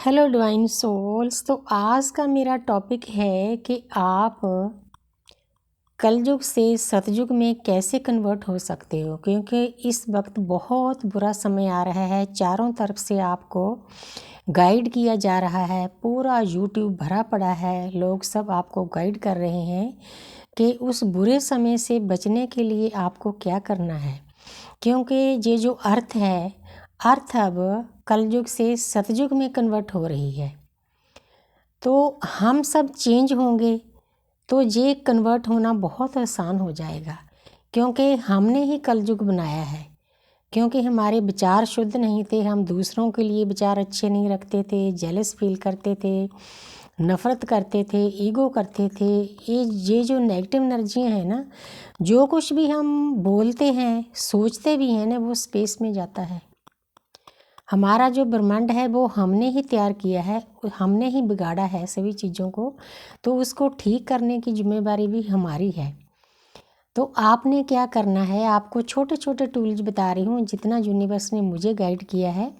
Hello divine souls. तो आज का मेरा टॉपिक है कि आप कलयुग से सतयुग में कैसे कन्वर्ट हो सकते हो, क्योंकि इस वक्त बहुत बुरा समय आ रहा है। चारों तरफ से आपको गाइड किया जा रहा है, पूरा यूट्यूब भरा पड़ा है, लोग सब आपको गाइड कर रहे हैं कि उस बुरे समय से बचने के लिए आपको क्या करना है। क्योंकि ये जो अर्थ है, अर्थ अब कलयुग से सतयुग में कन्वर्ट हो रही है। तो हम सब चेंज होंगे तो ये कन्वर्ट होना बहुत आसान हो जाएगा, क्योंकि हमने ही कलयुग बनाया है। क्योंकि हमारे विचार शुद्ध नहीं थे, हम दूसरों के लिए विचार अच्छे नहीं रखते थे, जेलस फील करते थे, नफ़रत करते थे, ईगो करते थे। ये जो नेगेटिव एनर्जियाँ हैं ना, जो कुछ भी हम बोलते हैं सोचते भी हैं ना, वो स्पेस में जाता है। हमारा जो ब्रह्मांड है वो हमने ही तैयार किया है, हमने ही बिगाड़ा है सभी चीज़ों को, तो उसको ठीक करने की जिम्मेदारी भी हमारी है। तो आपने क्या करना है, आपको छोटे छोटे टूल्स बता रही हूँ, जितना यूनिवर्स ने मुझे गाइड किया है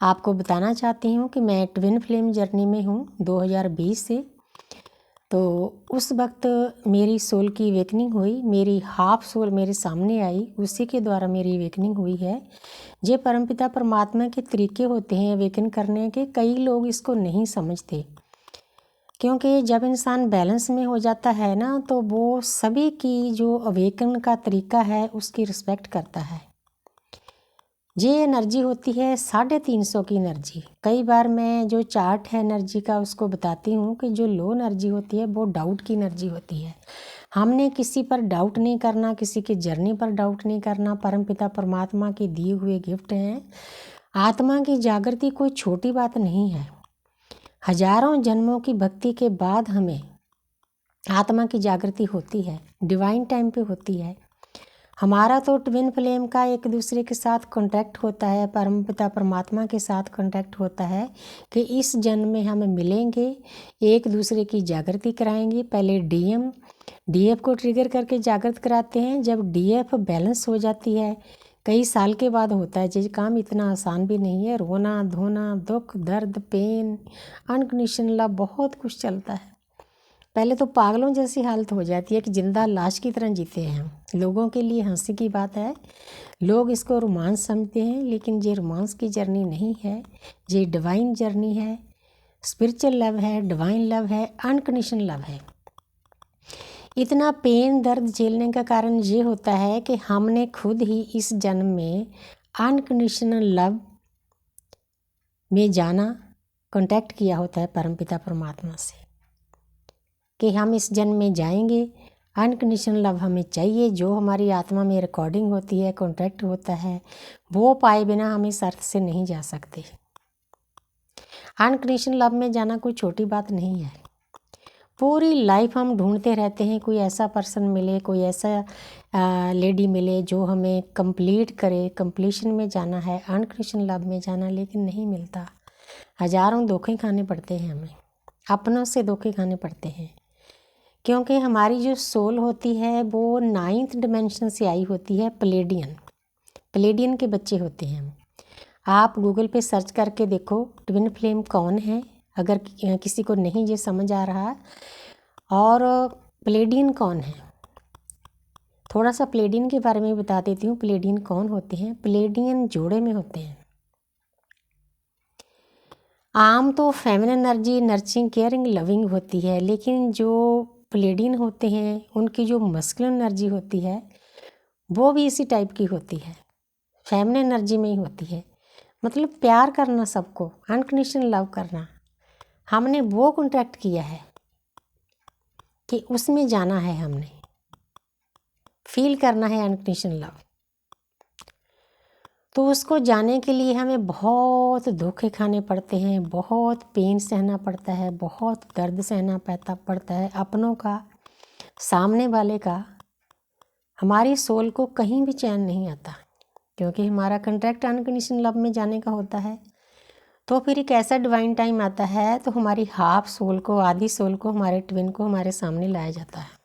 आपको बताना चाहती हूँ। कि मैं ट्विन फ्लेम जर्नी में हूँ 2020 से। तो उस वक्त मेरी सोल की अवेकनिंग हुई, मेरी हाफ सोल मेरे सामने आई, उसी के द्वारा मेरी अवेकनिंग हुई है। ये परमपिता परमात्मा के तरीके होते हैं अवेकन करने के, कई लोग इसको नहीं समझते। क्योंकि जब इंसान बैलेंस में हो जाता है ना, तो वो सभी की जो अवेकन का तरीका है उसकी रिस्पेक्ट करता है। ये एनर्जी होती है 350 की एनर्जी। कई बार मैं जो चार्ट है एनर्जी का उसको बताती हूँ कि जो लो एनर्जी होती है वो डाउट की एनर्जी होती है। हमने किसी पर डाउट नहीं करना, किसी की जर्नी पर डाउट नहीं करना। परमपिता परमात्मा के दिए हुए गिफ्ट हैं। आत्मा की जागृति कोई छोटी बात नहीं है। हजारों जन्मों की भक्ति के बाद हमें आत्मा की जागृति होती है, डिवाइन टाइम पे होती है। हमारा तो ट्विन फ्लेम का एक दूसरे के साथ कांटेक्ट होता है, परमपिता परमात्मा के साथ कांटेक्ट होता है कि इस जन्म में हम मिलेंगे, एक दूसरे की जागृति कराएंगे। पहले डीएफ को ट्रिगर करके जागृत कराते हैं। जब डीएफ बैलेंस हो जाती है, कई साल के बाद होता है। ये काम इतना आसान भी नहीं है। रोना धोना, दुख दर्द, पेन, अनकंडीशनल लव, बहुत कुछ चलता है। पहले तो पागलों जैसी हालत हो जाती है कि जिंदा लाश की तरह जीते हैं हम। लोगों के लिए हंसी की बात है, लोग इसको रोमांस समझते हैं, लेकिन ये रोमांस की जर्नी नहीं है, ये डिवाइन जर्नी है, स्पिरिचुअल लव है, डिवाइन लव है, अनकंडीशनल लव है। इतना पेन दर्द झेलने का कारण ये होता है कि हमने खुद ही इस जन्म में अनकंडीशनल लव में जाना, कांटेक्ट किया होता है परमपिता परमात्मा से कि हम इस जन्म में जाएंगे, अनकंडीशनल लव हमें चाहिए। जो हमारी आत्मा में रिकॉर्डिंग होती है, कांटेक्ट होता है, वो पाए बिना हम इस अर्थ से नहीं जा सकते। अनकंडीशनल लव में जाना कोई छोटी बात नहीं है। पूरी लाइफ हम ढूंढते रहते हैं, कोई ऐसा पर्सन मिले, कोई ऐसा लेडी मिले जो हमें कंप्लीट करे। कंप्लीशन में जाना है, अनकंडीशनल लव में जाना, लेकिन नहीं मिलता। हजारों धोखे खाने पड़ते हैं, हमें अपनों से धोखे खाने पड़ते हैं। क्योंकि हमारी जो सोल होती है वो 9th डिमेंशन से आई होती है। प्लेडियन के बच्चे होते हैं हम। आप गूगल पे सर्च करके देखो ट्विन फ्लेम कौन है, अगर किसी को नहीं ये समझ आ रहा। और प्लेडियन कौन है, थोड़ा सा प्लेडियन के बारे में बता देती हूँ। प्लेडियन कौन होते हैं? प्लेडियन जोड़े में होते हैं। आम तो feminine energy nurturing, caring, loving होती है, लेकिन जो प्लेडियन होते हैं उनकी जो मस्कुलिन एनर्जी होती है वो भी इसी टाइप की होती है, फेमिनिन एनर्जी में ही होती है। मतलब प्यार करना, सबको अनकंडीशनल लव करना। हमने वो कॉन्ट्रैक्ट किया है कि उसमें जाना है, हमने फील करना है अनकंडीशनल लव। तो उसको जाने के लिए हमें बहुत धोखे खाने पड़ते हैं, बहुत पेन सहना पड़ता है, बहुत दर्द सहना पड़ता है, अपनों का, सामने वाले का। हमारी सोल को कहीं भी चैन नहीं आता, क्योंकि हमारा कॉन्ट्रैक्ट अनकंडीशनल लव में जाने का होता है। तो फिर एक ऐसा डिवाइन टाइम आता है तो हमारी हाफ सोल को, आधी सोल को, हमारे ट्विन को हमारे सामने लाया जाता है।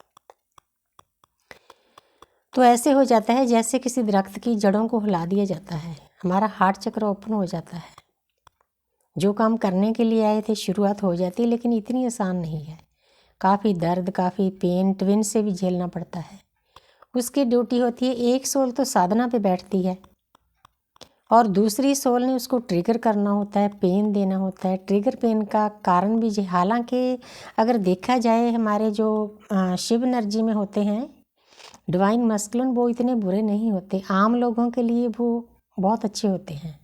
तो ऐसे हो जाता है जैसे किसी दरख्त की जड़ों को हिला दिया जाता है, हमारा हार्ट चक्र ओपन हो जाता है। जो काम करने के लिए आए थे शुरुआत हो जाती है, लेकिन इतनी आसान नहीं है। काफ़ी दर्द, काफ़ी पेन ट्विन से भी झेलना पड़ता है। उसकी ड्यूटी होती है, एक सोल तो साधना पे बैठती है और दूसरी सोल ने उसको ट्रिगर करना होता है, पेन देना होता है। ट्रिगर पेन का कारण भी हालांकि अगर देखा जाए हमारे जो शिव एनर्जी में होते हैं डिवाइन मस्कुलिन, वो इतने बुरे नहीं होते। आम लोगों के लिए वो बहुत अच्छे होते हैं,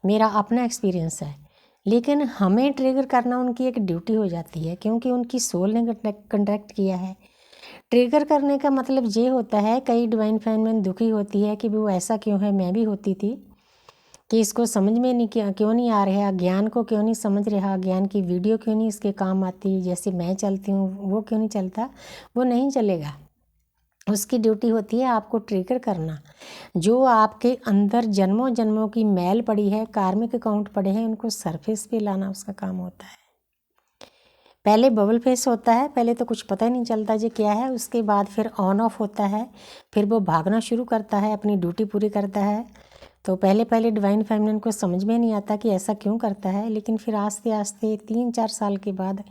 मेरा अपना एक्सपीरियंस है। लेकिन हमें ट्रिगर करना उनकी एक ड्यूटी हो जाती है, क्योंकि उनकी सोल ने कंट्रैक्ट किया है। ट्रिगर करने का मतलब ये होता है, कई डिवाइन फैमिली दुखी होती है कि वो ऐसा क्यों है, मैं भी होती थी, कि इसको समझ में नहीं क्यों नहीं आ रहा, ज्ञान को क्यों नहीं समझ रहा, ज्ञान की वीडियो क्यों नहीं इसके काम आती, जैसे मैं चलती हूँ वो क्यों नहीं चलता। वो नहीं चलेगा, उसकी ड्यूटी होती है आपको ट्रिगर करना। जो आपके अंदर जन्मों जन्मों की मैल पड़ी है, कार्मिक अकाउंट पड़े हैं, उनको सरफेस पे लाना उसका काम होता है। पहले बबल फेस होता है, पहले तो कुछ पता ही नहीं चलता ये क्या है, उसके बाद फिर ऑन ऑफ होता है, फिर वो भागना शुरू करता है, अपनी ड्यूटी पूरी करता है। तो पहले पहले डिवाइन फेमिनिन को समझ में नहीं आता कि ऐसा क्यों करता है, लेकिन फिर आस्ते आस्ते 3-4 साल के बाद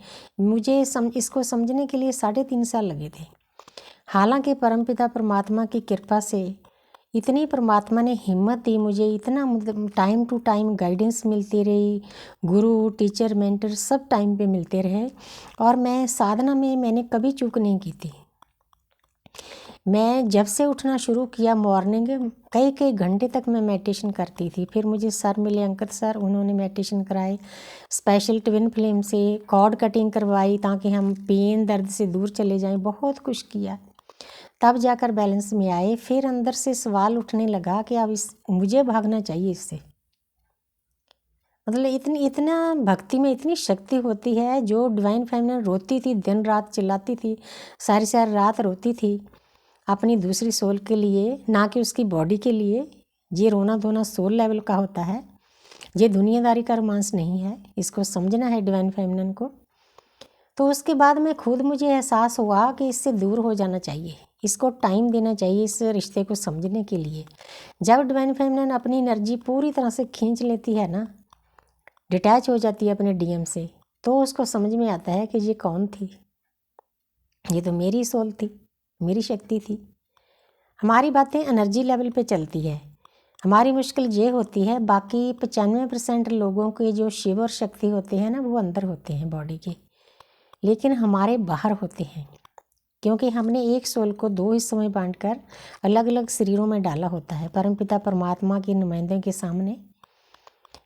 मुझे इसको समझने के लिए 3.5 साल लगे थे। हालांकि परमपिता परमात्मा की कृपा से इतनी परमात्मा ने हिम्मत दी मुझे, इतना मतलब टाइम टू टाइम गाइडेंस मिलती रही, गुरु टीचर मेंटर सब टाइम पे मिलते रहे, और मैं साधना में मैंने कभी चूक नहीं की थी। मैं जब से उठना शुरू किया मॉर्निंग, कई कई घंटे तक मैं मेडिटेशन करती थी। फिर मुझे सर मिले, अंकित सर, उन्होंने मेडिटेशन कराए, स्पेशल ट्विन फ्लेम से कॉर्ड कटिंग करवाई ताकि हम पेन दर्द से दूर चले जाएं, बहुत कुछ किया, तब जाकर बैलेंस में आए। फिर अंदर से सवाल उठने लगा कि अब मुझे भागना चाहिए इससे। मतलब इतना भक्ति में इतनी शक्ति होती है। जो डिवाइन फेमिनिन रोती थी, दिन रात चिल्लाती थी, सारी सारी रात रोती थी अपनी दूसरी सोल के लिए, ना कि उसकी बॉडी के लिए। ये रोना धोना सोल लेवल का होता है, ये दुनियादारी का रोमांस नहीं है, इसको समझना है डिवाइन फेमिनिन को। तो उसके बाद में खुद मुझे एहसास हुआ कि इससे दूर हो जाना चाहिए, इसको टाइम देना चाहिए इस रिश्ते को समझने के लिए। जब डिवाइन फेमिनिन अपनी एनर्जी पूरी तरह से खींच लेती है ना, डिटैच हो जाती है अपने डीएम से, तो उसको समझ में आता है कि ये कौन थी, ये तो मेरी सोल थी, मेरी शक्ति थी। हमारी बातें एनर्जी लेवल पे चलती है। हमारी मुश्किल ये होती है, बाकी 95% लोगों के जो शिव और शक्ति होते हैं ना, वो अंदर होते हैं बॉडी के, लेकिन हमारे बाहर होते हैं, क्योंकि हमने एक सोल को 2 हिस्सों में बांटकर अलग अलग शरीरों में डाला होता है, परमपिता परमात्मा के नुमाइंदों के सामने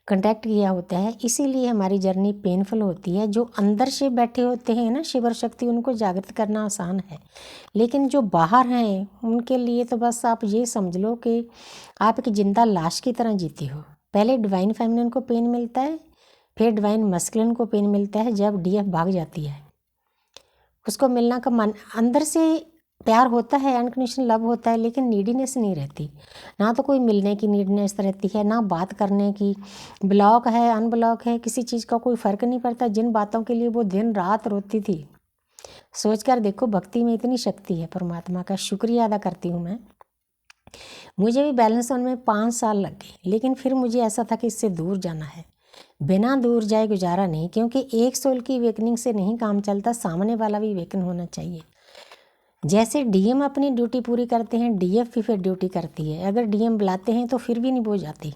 कंटेक्ट किया होता है। इसीलिए हमारी जर्नी पेनफुल होती है। जो अंदर से बैठे होते हैं ना शिव और शक्ति, उनको जागृत करना आसान है, लेकिन जो बाहर हैं उनके लिए तो बस आप ये समझ लो कि आप एक जिंदा लाश की तरह जीते हो। पहले डिवाइन फेमिनिन को पेन मिलता है, फिर डिवाइन मस्कुलिन को पेन मिलता है जब डीएफ भाग जाती है। उसको मिलना का मन, अंदर से प्यार होता है, अनकंडीशनल लव होता है, लेकिन नीडीनेस नहीं रहती। ना तो कोई मिलने की नीडनेस रहती है, ना बात करने की। ब्लॉक है, अनब्लॉक है, किसी चीज़ का कोई फ़र्क नहीं पड़ता। जिन बातों के लिए वो दिन रात रोती थी, सोच कर देखो, भक्ति में इतनी शक्ति है। परमात्मा का शुक्रिया अदा करती हूँ मैं। मुझे भी बैलेंस होने में 5 साल लग गए, लेकिन फिर मुझे ऐसा था कि इससे दूर जाना है, बिना दूर जाए गुजारा नहीं, क्योंकि एक सोल की वेकनिंग से नहीं काम चलता, सामने वाला भी वेकन होना चाहिए। जैसे डीएम अपनी ड्यूटी पूरी करते हैं, डीएफ भी फिर ड्यूटी करती है। अगर डीएम बुलाते हैं तो फिर भी नहीं वो जाती,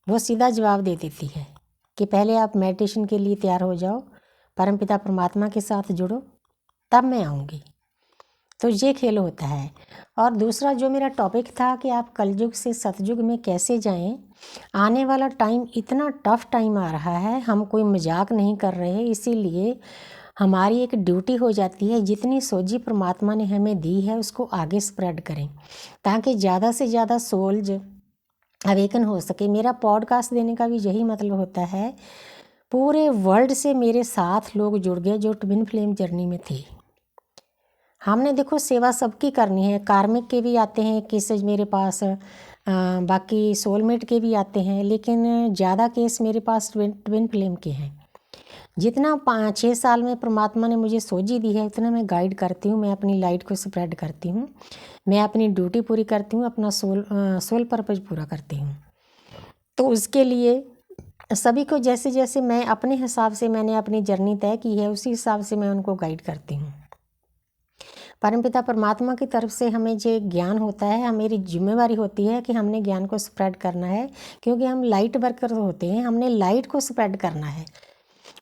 वो सीधा जवाब दे देती है कि पहले आप मेडिटेशन के लिए तैयार हो जाओ, परमपिता परमात्मा के साथ जुड़ो, तब मैं आऊँगी। तो ये खेल होता है। और दूसरा जो मेरा टॉपिक था कि आप कलयुग से सतयुग में कैसे जाएं। आने वाला टाइम इतना टफ टाइम आ रहा है, हम कोई मजाक नहीं कर रहे, इसीलिए हमारी एक ड्यूटी हो जाती है, जितनी सोझी परमात्मा ने हमें दी है उसको आगे स्प्रेड करें, ताकि ज़्यादा से ज़्यादा सोल्स अवेकन हो सके। मेरा पॉडकास्ट देने का भी यही मतलब होता है। पूरे वर्ल्ड से मेरे साथ लोग जुड़ गए जो ट्विन फ्लेम जर्नी में थे। हमने देखो सेवा सबकी करनी है, कार्मिक के भी आते हैं केसेज मेरे पास, बाकी सोलमेट के भी आते हैं, लेकिन ज़्यादा केस मेरे पास ट्विन फ्लेम के हैं। जितना 5-6 साल में परमात्मा ने मुझे सोझी दी है, उतना मैं गाइड करती हूँ, मैं अपनी लाइट को स्प्रेड करती हूँ, मैं अपनी ड्यूटी पूरी करती हूँ, अपना सोल पर्पज पूरा करती हूँ। तो उसके लिए सभी को जैसे जैसे मैं अपने हिसाब से मैंने अपनी जर्नी तय की है उसी हिसाब से मैं उनको गाइड करती हूँ। परमपिता परमात्मा की तरफ से हमें जो ज्ञान होता है, हमारी जिम्मेवारी होती है कि हमने ज्ञान को स्प्रेड करना है, क्योंकि हम लाइट वर्कर होते हैं, हमने लाइट को स्प्रेड करना है।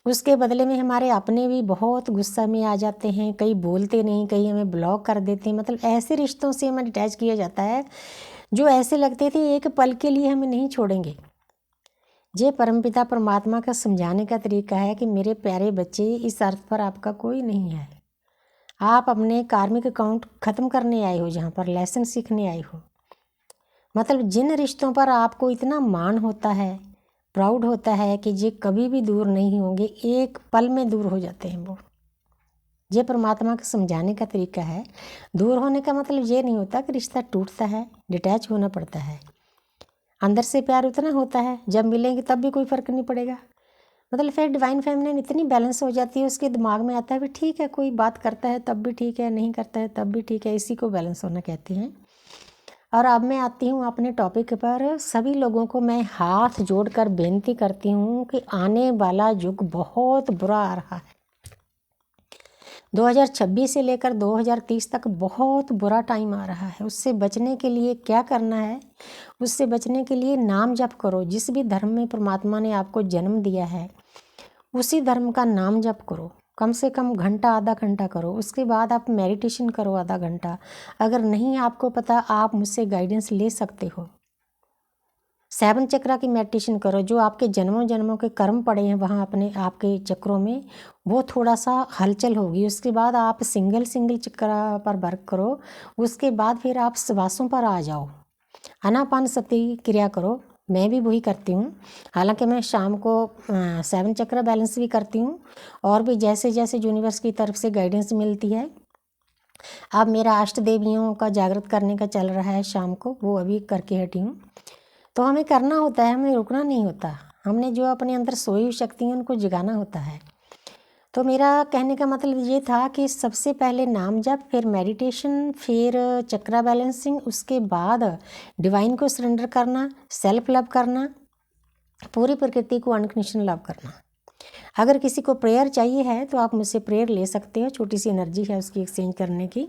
उसके बदले में हमारे अपने भी बहुत गुस्सा में आ जाते हैं, कई बोलते नहीं, कई हमें ब्लॉक कर देते हैं। मतलब ऐसे रिश्तों से हमें अटैच किया जाता है जो ऐसे लगते थे एक पल के लिए हमें नहीं छोड़ेंगे। ये परमपिता परमात्मा का समझाने का तरीका है कि मेरे प्यारे बच्चे, इस अर्थ पर आपका कोई नहीं है। आप अपने कार्मिक अकाउंट ख़त्म करने आए हो, जहाँ पर लेसन सीखने आए हो। मतलब जिन रिश्तों पर आपको इतना मान होता है, प्राउड होता है कि ये कभी भी दूर नहीं होंगे, एक पल में दूर हो जाते हैं वो। ये परमात्मा का समझाने का तरीका है। दूर होने का मतलब ये नहीं होता कि रिश्ता टूटता है, डिटैच होना पड़ता है। अंदर से प्यार उतना होता है, जब मिलेंगे तब भी कोई फ़र्क नहीं पड़ेगा। मतलब फिर डिवाइन फेमिनिन इतनी बैलेंस हो जाती है, उसके दिमाग में आता है भी ठीक है, कोई बात करता है तब भी ठीक है, नहीं करता है तब भी ठीक है। इसी को बैलेंस होना कहते हैं। और अब मैं आती हूँ अपने टॉपिक पर। सभी लोगों को मैं हाथ जोड़कर बेनती करती हूँ कि आने वाला युग बहुत बुरा आ रहा है। 2026 से लेकर 2030 तक बहुत बुरा टाइम आ रहा है। उससे बचने के लिए क्या करना है? उससे बचने के लिए नाम जप करो। जिस भी धर्म में परमात्मा ने आपको जन्म दिया है उसी धर्म का नाम जप करो। कम से कम घंटा, आधा घंटा करो। उसके बाद आप मेडिटेशन करो आधा घंटा। अगर नहीं आपको पता, आप मुझसे गाइडेंस ले सकते हो। 7 चक्रा की मेडिटेशन करो। जो आपके जन्मों जन्मों के कर्म पड़े हैं वहाँ अपने आपके चक्रों में, वो थोड़ा सा हलचल होगी। उसके बाद आप सिंगल चक्रा पर वर्क करो। उसके बाद फिर आप श्वासों पर आ जाओ। आनापानसति क्रिया करो। मैं भी वही करती हूँ। हालांकि मैं शाम को 7 चक्र बैलेंस भी करती हूँ, और भी जैसे जैसे यूनिवर्स की तरफ से गाइडेंस मिलती है। अब मेरा अष्ट देवियों का जागृत करने का चल रहा है शाम को, वो अभी करके हटी हूँ। तो हमें करना होता है, हमें रुकना नहीं होता। हमने जो अपने अंदर सोई हुई शक्ति है उनको जगाना होता है। तो मेरा कहने का मतलब ये था कि सबसे पहले नाम जप, फिर मेडिटेशन, फिर चक्रा बैलेंसिंग, उसके बाद डिवाइन को सरेंडर करना, सेल्फ लव करना, पूरी प्रकृति को अनकंडीशनल लव करना। अगर किसी को प्रेयर चाहिए है तो आप मुझसे प्रेयर ले सकते हो। छोटी सी एनर्जी है उसकी एक्सचेंज करने की।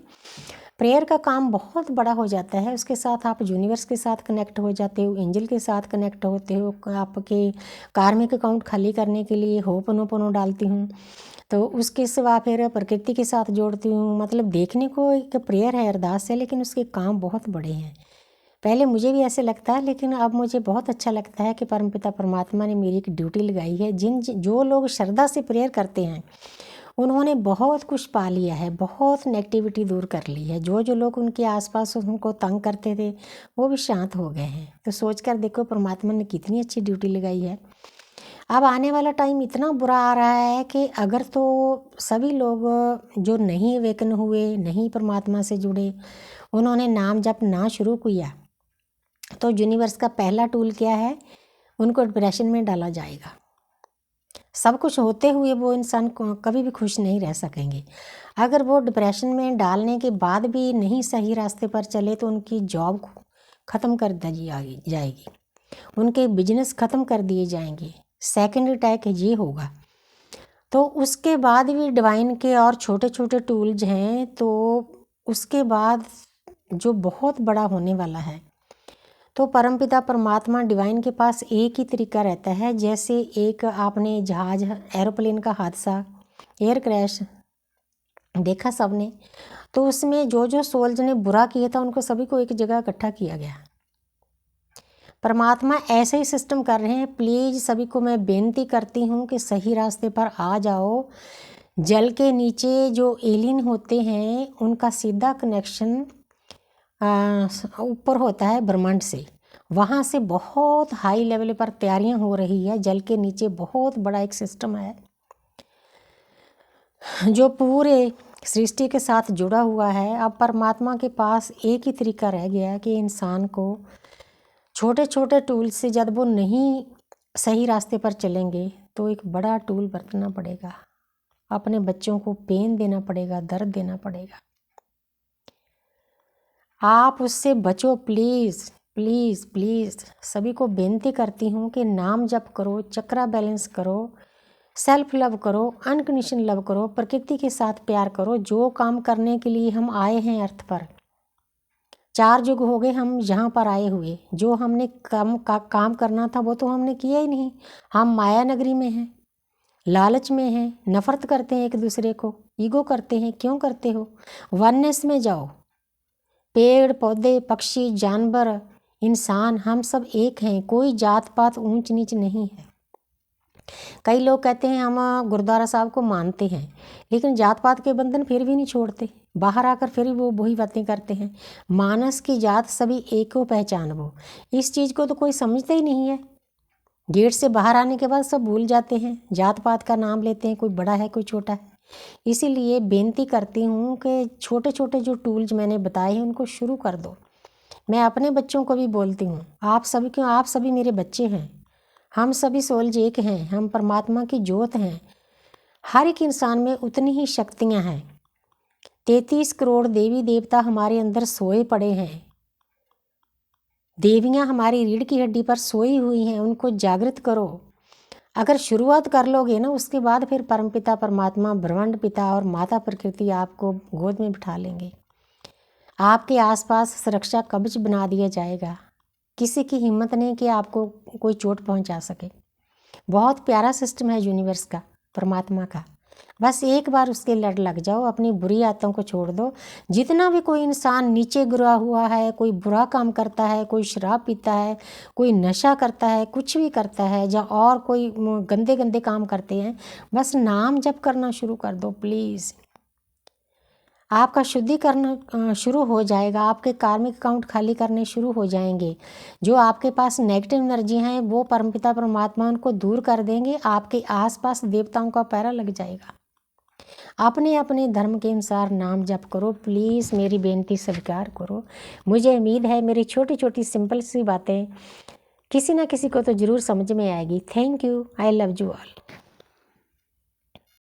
प्रेयर का काम बहुत बड़ा हो जाता है। उसके साथ आप यूनिवर्स के साथ कनेक्ट हो जाते हो, एंजल के साथ कनेक्ट होते हो। आपके कार्मिक अकाउंट खाली करने के लिए होपनोपनो डालती हूँ। तो उसके सिवा फिर प्रकृति के साथ जोड़ती हूँ। मतलब देखने को एक प्रेयर है, अरदास है, लेकिन उसके काम बहुत बड़े हैं। पहले मुझे भी ऐसे लगता है, लेकिन अब मुझे बहुत अच्छा लगता है कि परमपिता परमात्मा ने मेरी एक ड्यूटी लगाई है। जो लोग श्रद्धा से प्रेयर करते हैं उन्होंने बहुत कुछ पा लिया है, बहुत नेगेटिविटी दूर कर ली है। जो लोग उनके आसपास उनको तंग करते थे वो भी शांत हो गए हैं। तो सोचकर देखो परमात्मा ने कितनी अच्छी ड्यूटी लगाई है। अब आने वाला टाइम इतना बुरा आ रहा है कि अगर तो सभी लोग जो नहीं अवेकन हुए, नहीं परमात्मा से जुड़े, उन्होंने नाम जप ना शुरू किया, तो यूनिवर्स का पहला टूल क्या है? उनको डिप्रेशन में डाला जाएगा। सब कुछ होते हुए वो इंसान कभी भी खुश नहीं रह सकेंगे। अगर वो डिप्रेशन में डालने के बाद भी नहीं सही रास्ते पर चले तो उनकी जॉब ख़त्म कर दी जाएगी, उनके बिजनेस ख़त्म कर दिए जाएंगे, सेकेंड अटैक ये होगा। तो उसके बाद भी डिवाइन के और छोटे छोटे टूल्स हैं। तो उसके बाद जो बहुत बड़ा होने वाला है, तो परमपिता परमात्मा डिवाइन के पास एक ही तरीका रहता है। जैसे एक आपने जहाज, एरोप्लेन का हादसा, एयर क्रैश देखा सबने, तो उसमें जो सोल्स ने बुरा किया था उनको सभी को एक जगह इकट्ठा किया गया। परमात्मा ऐसे ही सिस्टम कर रहे हैं। प्लीज़ सभी को मैं बेनती करती हूँ कि सही रास्ते पर आ जाओ। जल के नीचे जो एलियन होते हैं उनका सीधा कनेक्शन ऊपर होता है ब्रह्मांड से। वहाँ से बहुत हाई लेवल पर तैयारियां हो रही है। जल के नीचे बहुत बड़ा एक सिस्टम है जो पूरे सृष्टि के साथ जुड़ा हुआ है। अब परमात्मा के पास एक ही तरीका रह गया कि इंसान को छोटे छोटे टूल से, जब वो नहीं सही रास्ते पर चलेंगे तो एक बड़ा टूल बरतना पड़ेगा। अपने बच्चों को पेन देना पड़ेगा, दर्द देना पड़ेगा। आप उससे बचो प्लीज़। प्लीज़ प्लीज़ सभी को बेनती करती हूँ कि नाम जप करो, चक्रा बैलेंस करो, सेल्फ लव करो, अनकंडीशनल लव करो, प्रकृति के साथ प्यार करो। जो काम करने के लिए हम आए हैं अर्थ पर, 4 युग हो गए हम यहाँ पर आए हुए, जो हमने काम करना था वो तो हमने किया ही नहीं। हम माया नगरी में हैं, लालच में हैं, नफरत करते हैं एक दूसरे को, ईगो करते हैं। क्यों करते हो? वननेस में जाओ। पेड़ पौधे, पक्षी, जानवर, इंसान, हम सब एक हैं। कोई जात पात ऊंच नीच नहीं है। कई लोग कहते हैं हम गुरुद्वारा साहब को मानते हैं, लेकिन जात पात के बंधन फिर भी नहीं छोड़ते। बाहर आकर फिर वो वही बातें करते हैं। मानस की जात सभी एक को पहचान वो, इस चीज़ को तो कोई समझता ही नहीं है। गेट से बाहर आने के बाद सब भूल जाते हैं, जात पात का नाम लेते हैं, कोई बड़ा है कोई छोटा है। इसीलिए बेनती करती हूँ कि छोटे छोटे जो टूल्स मैंने बताए हैं उनको शुरू कर दो। मैं अपने बच्चों को भी बोलती हूँ, आप सभी मेरे बच्चे हैं। हम सभी सोल्स एक हैं, हम परमात्मा की ज्योत हैं। हर एक इंसान में उतनी ही शक्तियाँ हैं। 33 करोड़ देवी देवता हमारे अंदर सोए पड़े हैं। देवियाँ हमारी रीढ़ की हड्डी पर सोई हुई हैं, उनको जागृत करो। अगर शुरुआत कर लोगे ना, उसके बाद फिर परमपिता परमात्मा, ब्रह्मांड पिता और माता प्रकृति आपको गोद में बिठा लेंगे। आपके आसपास सुरक्षा कवच बना दिया जाएगा। किसी की हिम्मत नहीं कि आपको कोई चोट पहुंचा सके। बहुत प्यारा सिस्टम है यूनिवर्स का, परमात्मा का। बस एक बार उसके लड़ लग जाओ, अपनी बुरी आदतों को छोड़ दो। जितना भी कोई इंसान नीचे गिरा हुआ है, कोई बुरा काम करता है, कोई शराब पीता है, कोई नशा करता है, कुछ भी करता है, या और कोई गंदे गंदे काम करते हैं, बस नाम जप करना शुरू कर दो प्लीज़। आपका शुद्धिकरण शुरू हो जाएगा। आपके कार्मिक अकाउंट खाली करने शुरू हो जाएंगे। जो आपके पास नेगेटिव एनर्जी हैं वो परमपिता परमात्मा उनको दूर कर देंगे। आपके आसपास देवताओं का पहरा लग जाएगा। अपने अपने धर्म के अनुसार नाम जप करो प्लीज़। मेरी बेनती स्वीकार करो। मुझे उम्मीद है मेरी छोटी छोटी सिंपल सी बातें किसी ना किसी को तो ज़रूर समझ में आएगी। Thank you. I love you all.